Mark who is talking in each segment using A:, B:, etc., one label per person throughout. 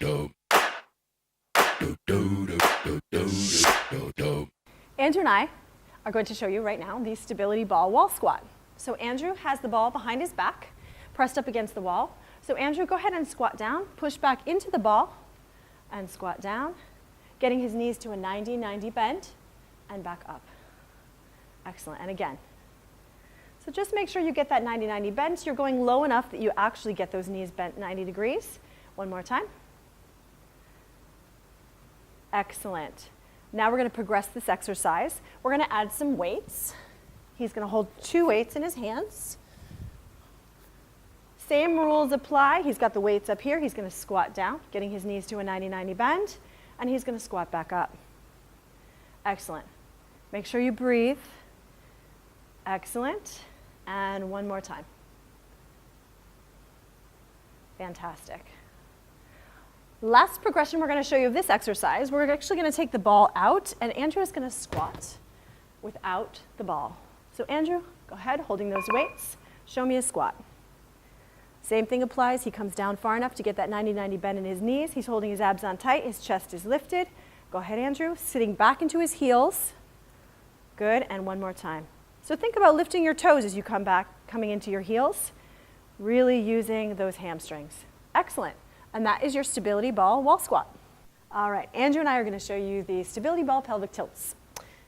A: Andrew and I are going to show you right now the stability ball wall squat. So Andrew has the ball behind his back, pressed up against the wall. So Andrew, go ahead and squat down, push back into the ball, and squat down, getting his knees to a 90-90 bend, and back up. Excellent, and again. So just make sure you get that 90-90 bend so you're going low enough that you actually get those knees bent 90 degrees. One more time. Excellent. Now we're going to progress this exercise. We're going to add some weights. He's going to hold 2 weights in his hands. Same rules apply. He's got the weights up here. He's going to squat down, getting his knees to a 90-90 bend, and he's going to squat back up. Excellent. Make sure you breathe. Excellent. And one more time. Fantastic. Last progression we're going to show you of this exercise, we're actually going to take the ball out, and Andrew is going to squat without the ball. So Andrew, go ahead, holding those weights. Show me a squat. Same thing applies. He comes down far enough to get that 90-90 bend in his knees. He's holding his abs on tight. His chest is lifted. Go ahead, Andrew. Sitting back into his heels. Good, and one more time. So think about lifting your toes as you come back, coming into your heels, really using those hamstrings. Excellent. And that is your stability ball wall squat. All right, Andrew and I are going to show you the stability ball pelvic tilts.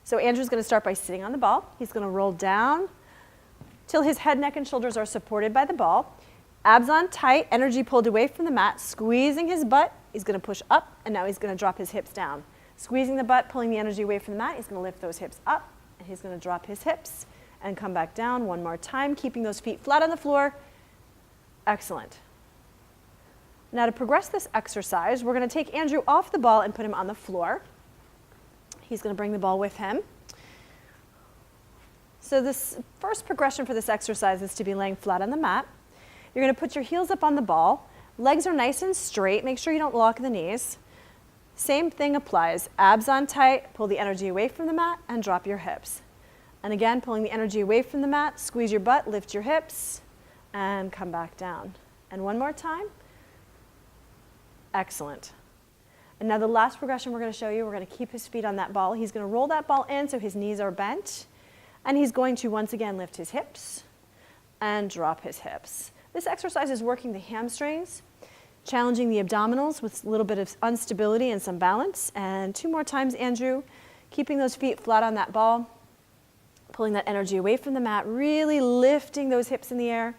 A: So Andrew's going to start by sitting on the ball. He's going to roll down till his head, neck, and shoulders are supported by the ball. Abs on tight, energy pulled away from the mat, squeezing his butt. He's going to push up, and now he's going to drop his hips down. Squeezing the butt, pulling the energy away from the mat. He's going to lift those hips up, and he's going to drop his hips and come back down one more time, keeping those feet flat on the floor. Excellent. Now to progress this exercise, we're going to take Andrew off the ball and put him on the floor. He's going to bring the ball with him. So this first progression for this exercise is to be laying flat on the mat. You're going to put your heels up on the ball. Legs are nice and straight. Make sure you don't lock the knees. Same thing applies. Abs on tight, pull the energy away from the mat, and drop your hips. And again, pulling the energy away from the mat, squeeze your butt, lift your hips, and come back down. And one more time. Excellent. And now the last progression we're going to show you, we're going to keep his feet on that ball. He's going to roll that ball in so his knees are bent. And he's going to once again lift his hips and drop his hips. This exercise is working the hamstrings, challenging the abdominals with a little bit of instability and some balance. And 2 more times, Andrew, keeping those feet flat on that ball, pulling that energy away from the mat, really lifting those hips in the air.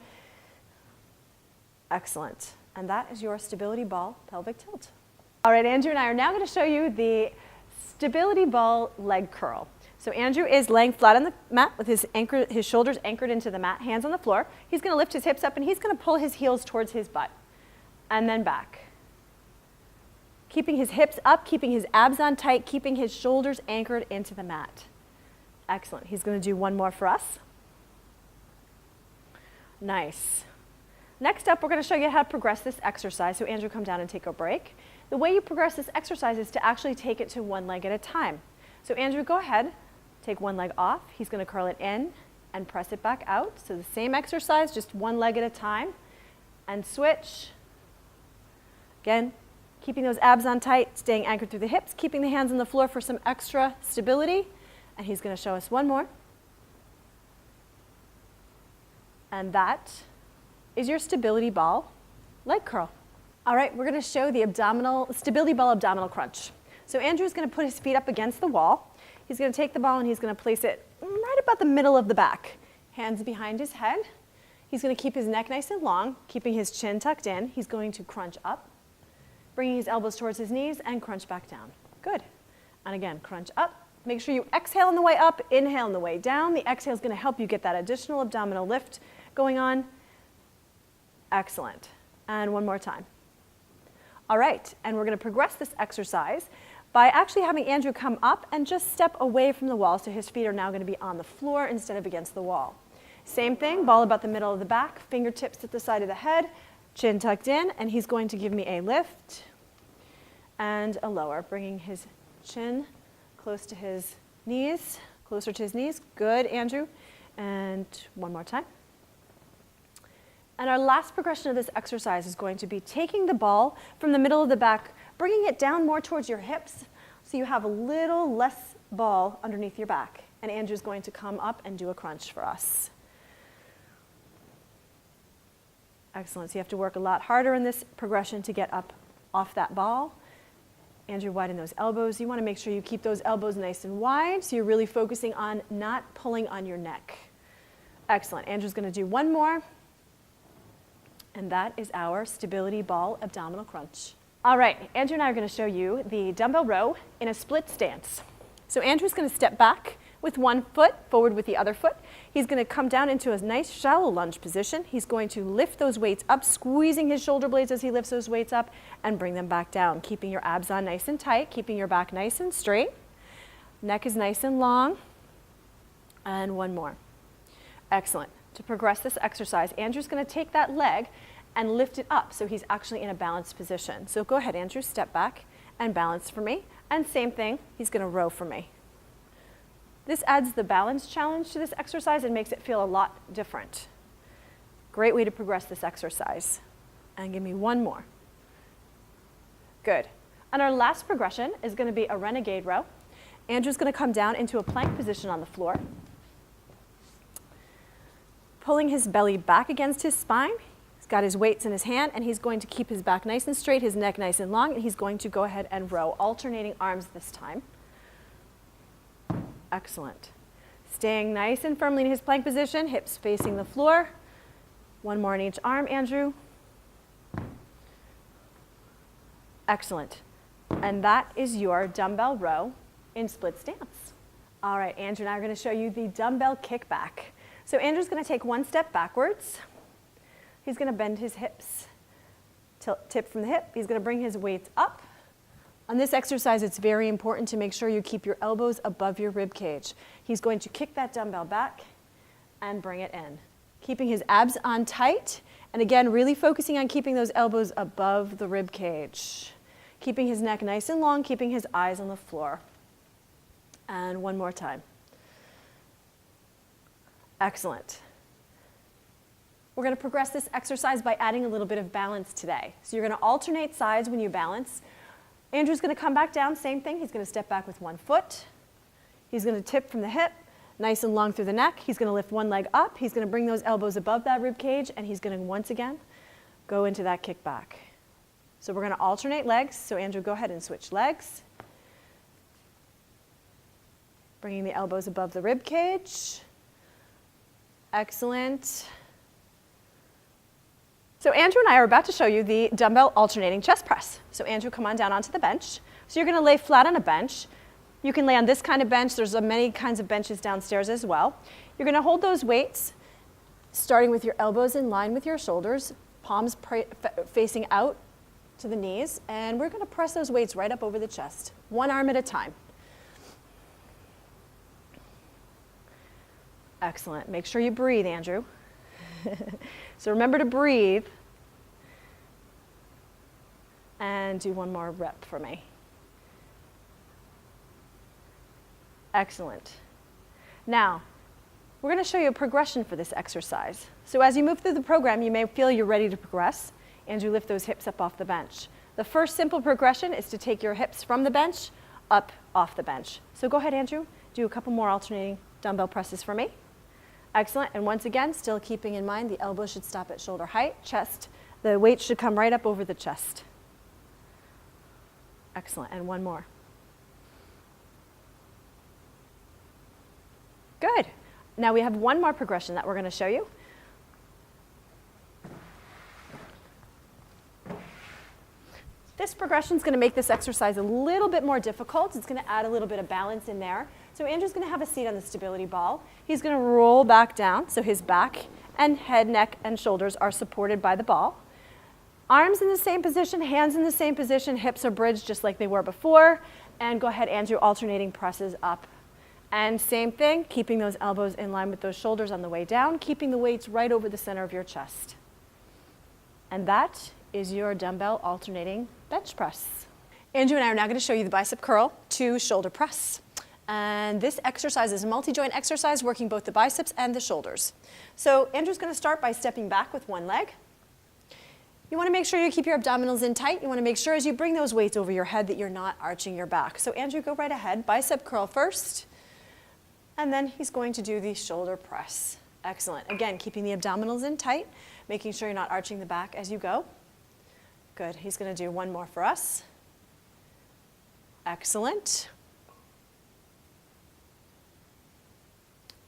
A: Excellent. And that is your stability ball pelvic tilt. All right, Andrew and I are now going to show you the stability ball leg curl. So Andrew is laying flat on the mat with his shoulders anchored into the mat, hands on the floor. He's going to lift his hips up and he's going to pull his heels towards his butt and then back. Keeping his hips up, keeping his abs on tight, keeping his shoulders anchored into the mat. Excellent. He's going to do one more for us. Nice. Next up, we're going to show you how to progress this exercise. So Andrew, come down and take a break. The way you progress this exercise is to actually take it to one leg at a time. So Andrew, go ahead. Take one leg off. He's going to curl it in and press it back out. So the same exercise, just one leg at a time. And switch. Again, keeping those abs on tight, staying anchored through the hips, keeping the hands on the floor for some extra stability. And he's going to show us one more. And that is your stability ball leg curl. All right, we're going to show the stability ball abdominal crunch. So Andrew's going to put his feet up against the wall. He's going to take the ball and he's going to place it right about the middle of the back. Hands behind his head. He's going to keep his neck nice and long, keeping his chin tucked in. He's going to crunch up, bringing his elbows towards his knees and crunch back down. Good. And again, crunch up. Make sure you exhale on the way up, inhale on the way down. The exhale is going to help you get that additional abdominal lift going on. Excellent. And one more time. All right, and we're going to progress this exercise by actually having Andrew come up and just step away from the wall, so his feet are now going to be on the floor instead of against the wall. Same thing, ball about the middle of the back, fingertips at the side of the head, chin tucked in, and he's going to give me a lift and a lower, bringing his chin close to his knees, closer to his knees. Good, Andrew. And one more time. And our last progression of this exercise is going to be taking the ball from the middle of the back, bringing it down more towards your hips so you have a little less ball underneath your back. And Andrew's going to come up and do a crunch for us. Excellent. So you have to work a lot harder in this progression to get up off that ball. Andrew, widen those elbows. You want to make sure you keep those elbows nice and wide so you're really focusing on not pulling on your neck. Excellent. Andrew's going to do one more. And that is our stability ball abdominal crunch. All right, Andrew and I are going to show you the dumbbell row in a split stance. So Andrew's going to step back with one foot, forward with the other foot. He's going to come down into a nice shallow lunge position. He's going to lift those weights up, squeezing his shoulder blades as he lifts those weights up, and bring them back down, keeping your abs on nice and tight, keeping your back nice and straight. Neck is nice and long. And one more. Excellent. To progress this exercise, Andrew's going to take that leg and lift it up so he's actually in a balanced position. So go ahead, Andrew, step back and balance for me. And same thing, he's going to row for me. This adds the balance challenge to this exercise and makes it feel a lot different. Great way to progress this exercise. And give me one more. Good. And our last progression is going to be a renegade row. Andrew's going to come down into a plank position on the floor, pulling his belly back against his spine. He's got his weights in his hand, and he's going to keep his back nice and straight, his neck nice and long, and he's going to go ahead and row, alternating arms this time. Excellent. Staying nice and firmly in his plank position, hips facing the floor. One more in each arm, Andrew. Excellent. And that is your dumbbell row in split stance. All right, Andrew and I are going to show you the dumbbell kickback. So Andrew's going to take one step backwards. He's going to bend his hips, tip from the hip. He's going to bring his weights up. On this exercise, it's very important to make sure you keep your elbows above your rib cage. He's going to kick that dumbbell back and bring it in, keeping his abs on tight, and again, really focusing on keeping those elbows above the rib cage, keeping his neck nice and long, keeping his eyes on the floor. And one more time. Excellent. We're going to progress this exercise by adding a little bit of balance today. So you're going to alternate sides when you balance. Andrew's going to come back down, same thing. He's going to step back with one foot. He's going to tip from the hip, nice and long through the neck. He's going to lift one leg up. He's going to bring those elbows above that rib cage, and he's going to once again go into that kick back. So we're going to alternate legs. So Andrew, go ahead and switch legs. Bringing the elbows above the rib cage. Excellent. So Andrew and I are about to show you the dumbbell alternating chest press. So Andrew, come on down onto the bench. So you're going to lay flat on a bench. You can lay on this kind of bench. There's many kinds of benches downstairs as well. You're going to hold those weights, starting with your elbows in line with your shoulders, palms facing out to the knees, and we're going to press those weights right up over the chest, one arm at a time. Excellent. Make sure you breathe, Andrew. So remember to breathe. And do one more rep for me. Excellent. Now, we're going to show you a progression for this exercise. So as you move through the program, you may feel you're ready to progress. Andrew, lift those hips up off the bench. The first simple progression is to take your hips from the bench up off the bench. So go ahead, Andrew. Do a couple more alternating dumbbell presses for me. Excellent. And once again, still keeping in mind the elbow should stop at shoulder height, chest. The weight should come right up over the chest. Excellent. And one more. Good. Now we have one more progression that we're going to show you. This progression is going to make this exercise a little bit more difficult. It's going to add a little bit of balance in there. So Andrew's going to have a seat on the stability ball. He's going to roll back down, so his back and head, neck, and shoulders are supported by the ball. Arms in the same position, hands in the same position, hips are bridged just like they were before. And go ahead, Andrew, alternating presses up. And same thing, keeping those elbows in line with those shoulders on the way down, keeping the weights right over the center of your chest. And that is your dumbbell alternating bench press. Andrew and I are now going to show you the bicep curl to shoulder press. And this exercise is a multi-joint exercise working both the biceps and the shoulders. So Andrew's going to start by stepping back with one leg. You want to make sure you keep your abdominals in tight. You want to make sure as you bring those weights over your head that you're not arching your back. So Andrew, go right ahead. Bicep curl first. And then he's going to do the shoulder press. Excellent. Again, keeping the abdominals in tight, making sure you're not arching the back as you go. Good. He's going to do one more for us. Excellent.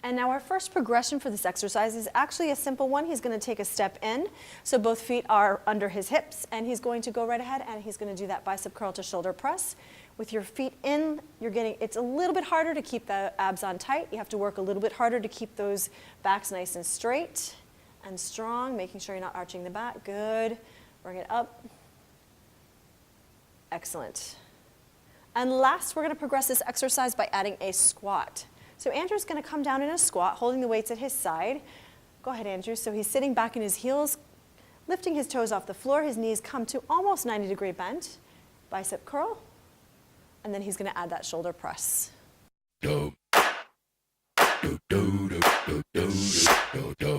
A: And now our first progression for this exercise is actually a simple one. He's going to take a step in, so both feet are under his hips, and he's going to go right ahead and he's going to do that bicep curl to shoulder press. With your feet in, it's a little bit harder to keep the abs on tight. You have to work a little bit harder to keep those backs nice and straight and strong, making sure you're not arching the back. Good. Bring it up. Excellent. And last, we're going to progress this exercise by adding a squat. So Andrew's going to come down in a squat, holding the weights at his side. Go ahead, Andrew. So he's sitting back in his heels, lifting his toes off the floor. His knees come to almost 90-degree bend. Bicep curl. And then he's going to add that shoulder press. Do, do, do, do, do, do, do, do.